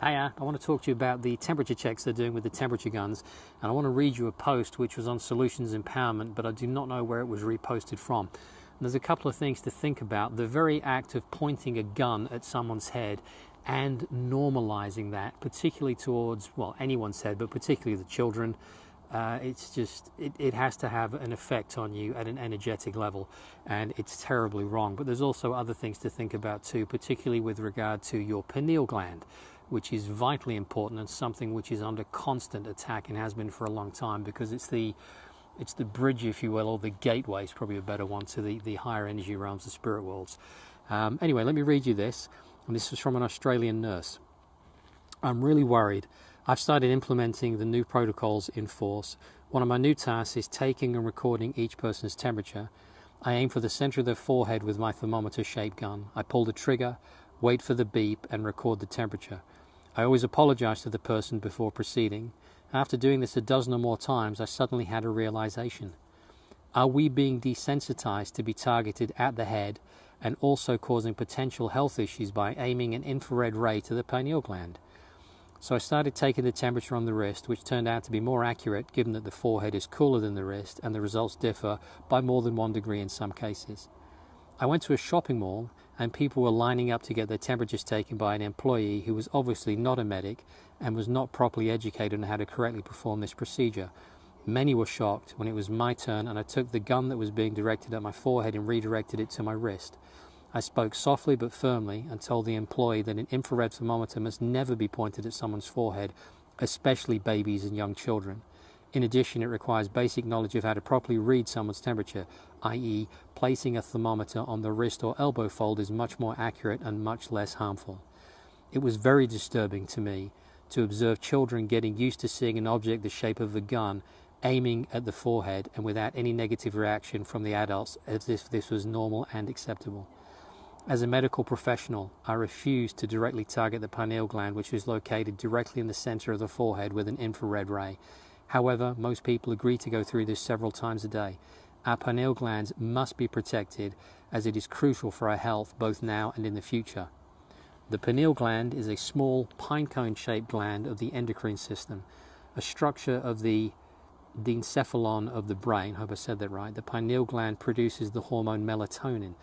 Hiya, I want to talk to you about the temperature checks they're doing with the temperature guns, and I want to read you a post which was on Solutions Empowerment, but I do not know where it was reposted from. And there's a couple of things to think about. The very act of pointing a gun at someone's head and normalizing that, particularly towards, well, anyone's head, but particularly the children, it has to have an effect on you at an energetic level, and it's terribly wrong. But there's also other things to think about too, particularly with regard to your pineal gland, which is vitally important and something which is under constant attack and has been for a long time, because it's the bridge, if you will, or the gateway is probably a better one, to the higher energy realms, the spirit worlds. Anyway, let me read you this, and this was from an Australian nurse. I'm really worried. I've started implementing the new protocols in force. One of my new tasks is taking and recording each person's temperature. I aim for the center of their forehead with my thermometer-shaped gun. I pull the trigger, wait for the beep, and record the temperature. I always apologize to the person before proceeding. After doing this a dozen or more times, I suddenly had a realization. Are we being desensitized to be targeted at the head and also causing potential health issues by aiming an infrared ray to the pineal gland? So I started taking the temperature on the wrist, which turned out to be more accurate given that the forehead is cooler than the wrist and the results differ by more than 1 degree in some cases. I went to a shopping mall and people were lining up to get their temperatures taken by an employee who was obviously not a medic and was not properly educated on how to correctly perform this procedure. Many were shocked when it was my turn and I took the gun that was being directed at my forehead and redirected it to my wrist. I spoke softly but firmly and told the employee that an infrared thermometer must never be pointed at someone's forehead, especially babies and young children. In addition, it requires basic knowledge of how to properly read someone's temperature, i.e. placing a thermometer on the wrist or elbow fold is much more accurate and much less harmful. It was very disturbing to me to observe children getting used to seeing an object the shape of a gun aiming at the forehead and without any negative reaction from the adults as if this was normal and acceptable. As a medical professional, I refused to directly target the pineal gland, which is located directly in the center of the forehead, with an infrared ray. However, most people agree to go through this several times a day. Our pineal glands must be protected as it is crucial for our health both now and in the future. The pineal gland is a small pine cone-shaped gland of the endocrine system, a structure of the encephalon of the brain. I hope I said that right. The pineal gland produces the hormone melatonin.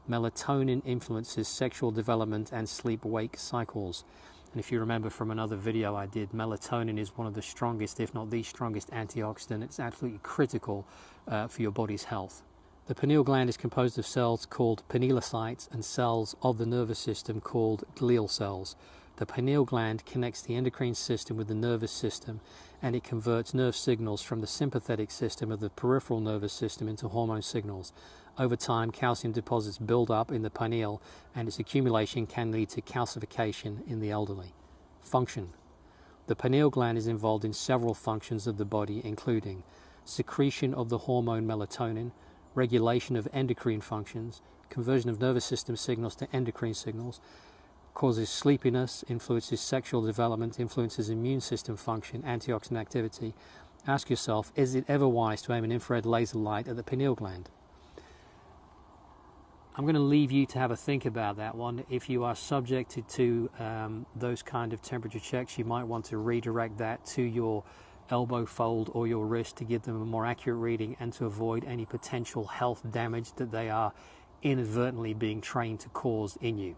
Melatonin influences sexual development and sleep-wake cycles. And if you remember from another video I did, melatonin is one of the strongest, if not the strongest, antioxidant. It's absolutely critical for your body's health. The pineal gland is composed of cells called pinealocytes and cells of the nervous system called glial cells. The pineal gland connects the endocrine system with the nervous system, and it converts nerve signals from the sympathetic system of the peripheral nervous system into hormone signals. Over time, calcium deposits build up in the pineal, and its accumulation can lead to calcification in the elderly. Function. The pineal gland is involved in several functions of the body, including secretion of the hormone melatonin, regulation of endocrine functions, conversion of nervous system signals to endocrine signals, causes sleepiness, influences sexual development, influences immune system function, antioxidant activity. Ask yourself, is it ever wise to aim an infrared laser light at the pineal gland? I'm going to leave you to have a think about that one. If you are subjected to those kind of temperature checks, you might want to redirect that to your elbow fold or your wrist to give them a more accurate reading and to avoid any potential health damage that they are inadvertently being trained to cause in you.